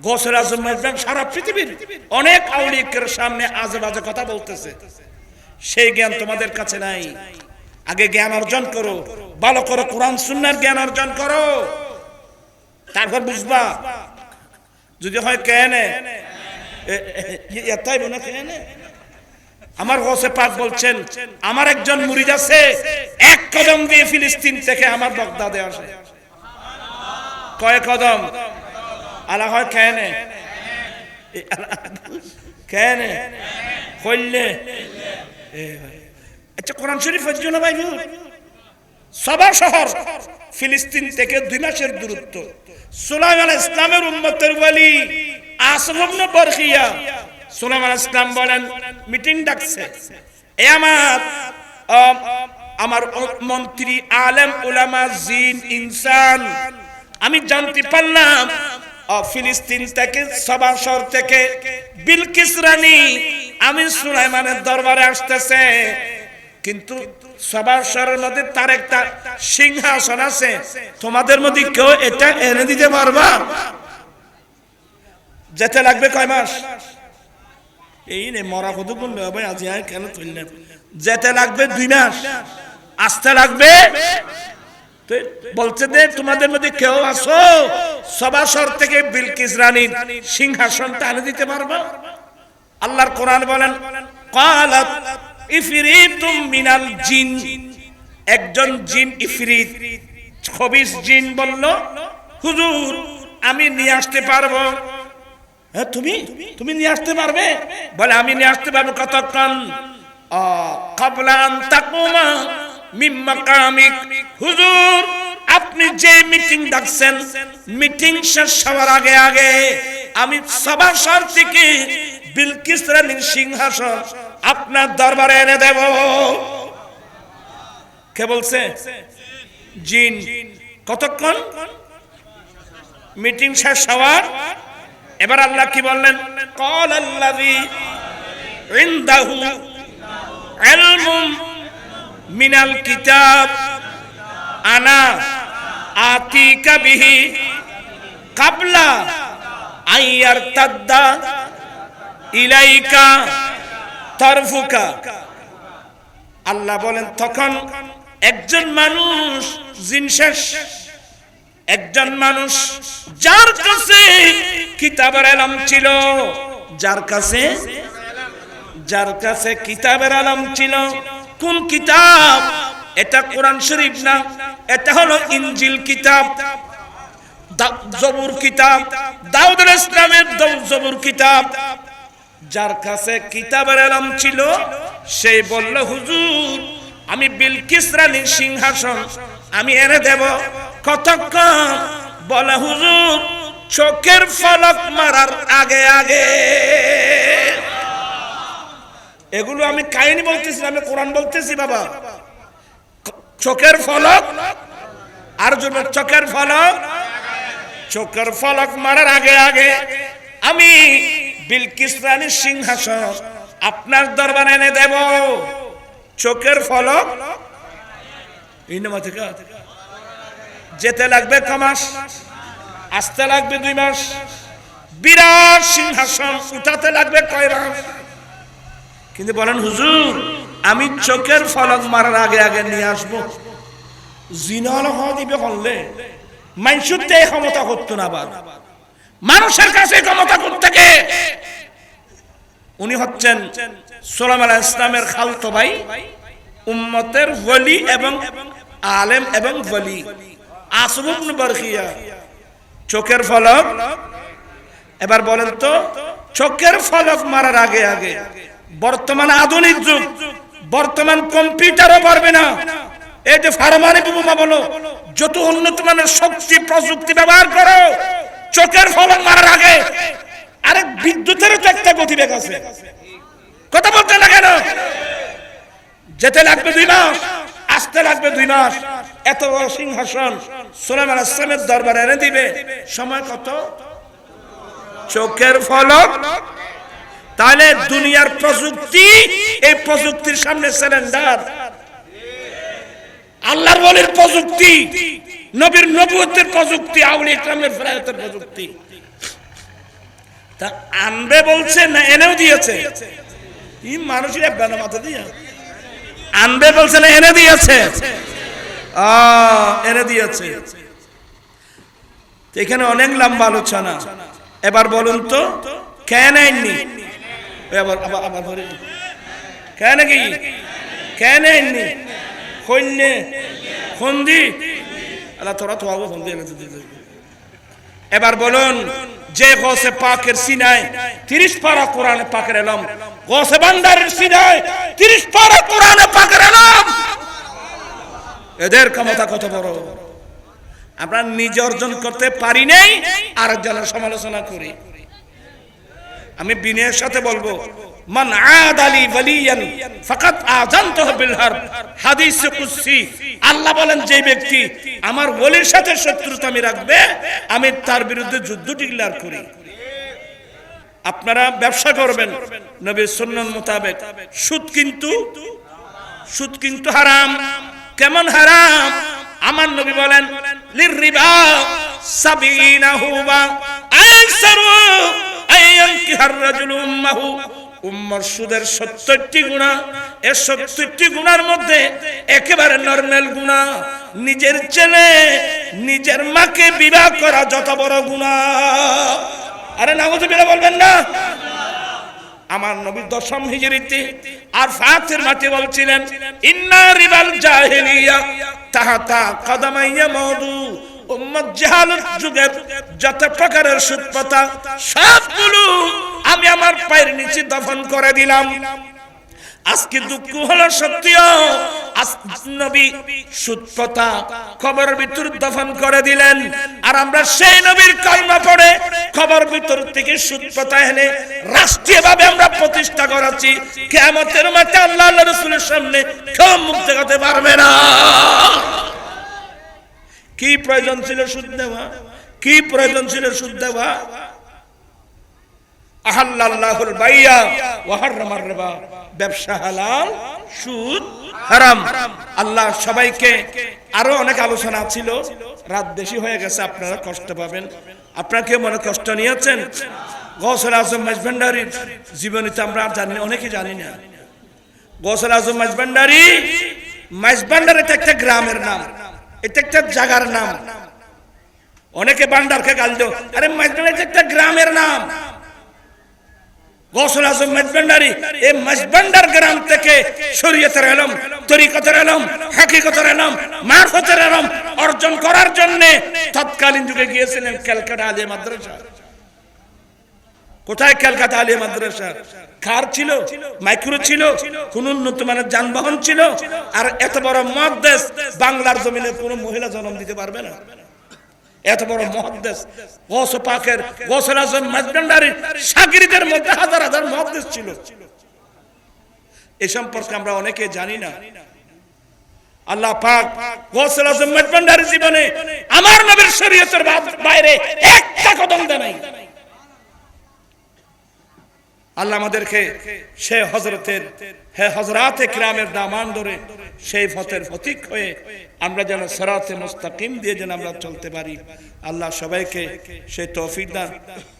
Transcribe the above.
গৌসুল আজম মেজবান সারা পৃথিবীর অনেক আউলিয়ার সামনে আজে বাজে কথা বলতেছে, সেই জ্ঞান তোমাদের কাছে নাই। আগে জ্ঞান অর্জন করো, ভালো করে কোরআন সুন্নাহর জ্ঞান অর্জন করো, তারপর বুঝবা। যদি হয় কেনে এটাই মনে কেনে। আমার গৌসে পাক বলছেন, আমার একজন মুরিদ আছে, এক কদম দিয়ে ফিলিস্তিন থেকে আমার বাগদাদে আসে। কয় কদম? আলা হয় কেনে কেনে কইলে। আচ্ছা, কোরআন শরীফ হচ্ছে না ভাই? সাবা শহর ফিলিস্তিন থেকে 2 মাসের দূরত্ব। সুলাইমান আলাইহিস সালামের উম্মতের ওয়ালি আসফ ইবনে বরখিয়া, সুলাইমান আলাইহিস সালাম বলেন মিটিং ডাকছে, এ আমার মন্ত্রী, আলেম, উলামা, জিন, ইনসান, আমি জানতে পারলাম ফিলিস্তিন থেকে, সাবা শহর থেকে বিলকিস রানী আমি সুলাইমানের দরবারে আসতেছে, কিন্তু সাবা শহরের মধ্যে তার একটা সিংহাসন আছে, তোমাদের মধ্যে কেউ এটা এনে দিতে পারবা? যেতে লাগবে কয় মাস? এই নে মরা কত বলবে ভাই, আজ কেন তুললেন? যেতে লাগবে 2 মাস, আসতে লাগবে। বলছে যে তোমাদের মধ্যে কেউ আসো, সাবা শহর থেকে বিলকিস রানীর সিংহাসনটা এনে দিতে পারবা? আল্লাহর কোরআন বলেন, ক্বালাত ইফরিতুম মিনাল জিন, একজন জিন ইফরিত খবিস জিন বলল, হুজুর আমি নিয়ে আসতে পারবো। হ্যাঁ, তুমি নিয়ে আসতে পারবে? বলে আমি নিয়ে আসতে পারবো। কতক্ষণ? ক্বাবলা আন তাকুমা মিন মাকামিক, হুজুর আপনি যে মিটিং ডাকছেন, মিটিং শেষ হওয়ার আগে আগে আমি সাবা শহর থেকে বিলকিস রানীর সিংহাসন আপনার দরবারে এনে দেব। কে বলছে? জিন। কতক্ষণ? মিটিং শেষ হওয়ার। এবার আল্লাহ কি বললেন? ক্বালাল্লাযী ইনদাহু ইলমুম মিনাল কিতাব আনা আতিকা বিহি ক্বাবলা আইয়ারতাদ্দা ইলাইকা তারফুকা। আল্লাহ বলেন তখন একজন মানুষ, জিন শেষ, একজন মানুষ যার কাছে কিতাবের ইলম ছিল, যার কাছে কিতাবের ইলম ছিল। কোন কিতাব? এটা কোরআন শরীফ না, এটা হলো ইনজিল কিতাব, জবুর কিতাব, দাউদ আলাইহিস সালামের জবুর কিতাব। যার কাছে কিতাবের ইলম ছিল সেই বলল, হুজুর আমি বিলকিস রানীর সিংহাসন আমি এনে দেব। কতক্ষণ? বলে হুজুর চোখের ফলক মারার আগে আগে। এগুলো আমি কাহিনী বলতেছি, আমি কোরআন বলতেছি বাবা। চোখের ফলক, আর জন্য চোখের ফলক মারার আগে আগে আমি বিলকিস রানীর সিংহাসন আপনার দরবারে এনে দেব। চোখের ফলক যেতে লাগবে ক মাস, আসতে লাগবে 2 মাস, বিরাট সিংহাসন উঠাতে লাগবে কয় মাস। কিন্তু বলেন হুজুর আমি চোখের ফলক মারার আগে আগে নিয়ে আসবো। জিনাল দিবে হলে মানুষের দেহে ক্ষমতা করতো না, আবার মানুষের কাছে ক্ষমতা করতে গে। উনি হচ্ছেন সুলাইমান আলাইহিস সালামের খালতো ভাই, উম্মতের ওলি এবং আলেম এবং ওলি আসফ ইবনে বরখিয়া। চোখের ফলক। এবার বলেন তো চোখের ফলক মারার আগে আগে বর্তমান আধুনিক যুগ, বর্তমান কম্পিউটারও পারবে না। এই যে পারমাণবিক বোমা বলো, যত উন্নত মানের শক্তি প্রযুক্তি ব্যবহার করো, চোখের ফলক মারার আগে আরেক বিদ্যুতেরও তো একটা গতিবেগ আছে। কথা বলতে না কেন? যেতে লাগবে 2 মাস, আসতে লাগবে 2 মাস। এত বড় সিংহাসন সুলাইমান আলাইহিস সালামের দরবারে এনে দিবে। সময় কত? চোখের ফলক। তাহলে দুনিয়ার প্রযুক্তি, এই প্রযুক্তির সামনে সিলিন্ডার। আল্লাহর ওলির প্রযুক্তি, নবীর নবুয়তের প্রযুক্তি, আউলিয়া ইকরামের ফেরায়তের প্রযুক্তি। তা আনবে বলছে না এনেও দিয়েছে? এই মানুষের একবারে মাথা দিয়ে আনবে বলছে না এনে দিয়েছে? এনে দিয়েছে। এখানে অনেক লম্বা আলোচনা। এবার বলুন তো কেন আইননি? আবার আবার আবার বলি কেন কি কেন আইননি? কইনে ফন্দি আল্লাহ তোরা তো আবু ফন্দি এনে দিতে। এবার বলুন যে গৌসে পাকের সিনায় 30 পারা কোরআনে পাকের এলাম, গৌসে বান্দারের সিনায় 30 পারা কোরআনে পাকের এলাম, এদের ক্ষমতা কত বড়! আমরা নিজে অর্জন করতে পারি নাই, আরেকজনের সমালোচনা করি। আমি বিনয়ের সাথে বলবো, মান আদালি ওয়ালিয়ান ফাকাত আযানতুহু বিল হারব, হাদিসে কুদসি। আল্লাহ বলেন যে ব্যক্তি আমার ওলির সাথে শত্রুতা আমি রাখবে, আমি তার বিরুদ্ধে যুদ্ধ ডিক্লেয়ার করি। আপনারা ব্যবসা করবেন নবীর সুন্নাত মোতাবেক, সুদ কিন্তু হারাম। কেমন হারাম? আমার নবী বলেন লিররিবা 70 হুবা আইসারু আইয়ানকিহার রাজুলু উম্মাহু। উম্মার সুদের 70টি গুনাহ। এই 70টি গুনার মধ্যে একেবারে নরমাল গুনাহ নিজের ছেলে নিজের মাকে বিবাহ করা যত বড় গুনাহ। আরে নাউযুবিল্লাহ বলবেন না? আমার নবী 10ম হিজরিতে আর ফাতের মাঠে বলছিলেন ইন্না রিবাল জাহিলিয়া তাহাতা কদমাইয়া মাউদু। উম্মত জাহালত যুগের যত প্রকারের সুদ প্রথা সবগুলো আমি আমার পায়ের নিচে দফন করে দিলাম। আজকে দুঃখ হলো সত্যিও নবী সুদ প্রথা কবরের ভিতর দফন করে দিলেন, আর আমরা সেই নবীর কলমা পড়ে কবরের ভিতর থেকে সুদ প্রথা এনে রাষ্ট্রীয়ভাবে আমরা প্রতিষ্ঠা করাচ্ছি। কিয়ামতের মাঠে আল্লাহ রাসূলের সামনে কেউ মুখ দেখাতে পারবে না। কি প্রয়োজন ছিল সুদ দেওয়া? কি প্রয়োজন ছিল সুদ দেওয়া? আহাল্লাল্লাহুল বাইয়া ওয়া হারামার রিবা, ব্যবসা হালাল, সুদ হারাম। আল্লাহ সবাইকে, আরো অনেক আলোচনা ছিল, রাত বেশি হয়ে গেছে, আপনারা কষ্ট পাবেন। আপনারা কি মনে কষ্ট নিয়েছেন? গৌসুল আজম মাইজভান্ডারীর জীবনীতে আমরা জানি, অনেকে জানি না। গৌসুল আজম মাইজভান্ডারী, মাইজভান্ডার এটা একটা গ্রামের নাম, এটা একটা জায়গার নাম। অনেকে ভান্ডারকে গাল দাও, আরে মাইজভান্ডার একটা গ্রামের নাম। গৌসুল আজম মাইজভান্ডারী এই মাইজভান্ডার গ্রাম থেকে শরীয়তের ইলম, তরিকতের ইলম, হাকিকতের ইলম, মারফতের ইলম অর্জন করার জন্য তৎকালীন যুগে গিয়েছিলেন ক্যালকাটা আলিয়া মাদ্রাসা। কোথায় ক্যালকাটা আলিয়া মাদ্রাসা? কার ছিল? মাইক্রো ছিল? কোন উন্নত মানের যানবাহন ছিল? আর এত বড় মুহাদ্দিস বাংলার জমিনে কোন মহিলা জন্ম দিতে পারবে না। এত বড় মুহাদ্দিস গৌস পাকের গৌসুল আজম মাইজভান্ডারীর শাগিরদের মধ্যে হাজার হাজার মুহাদ্দিস ছিল। এই সম্পর্কে আমরা অনেকে জানি না। আল্লাহ পাক গৌসুল আজম মাইজভান্ডারীর জীবনে আমার নবীর শরীয়তের বাইরে একটা কদম দেয় নাই। আল্লাহ আমাদেরকে সেই হযরতে কিরামের দামান ধরে সেই পথের পথিক হয়ে আমরা যেন সিরাতে মুস্তাকিম দিয়ে যেন আমরা চলতে পারি। আল্লাহ সবাইকে সেই তৌফিক দান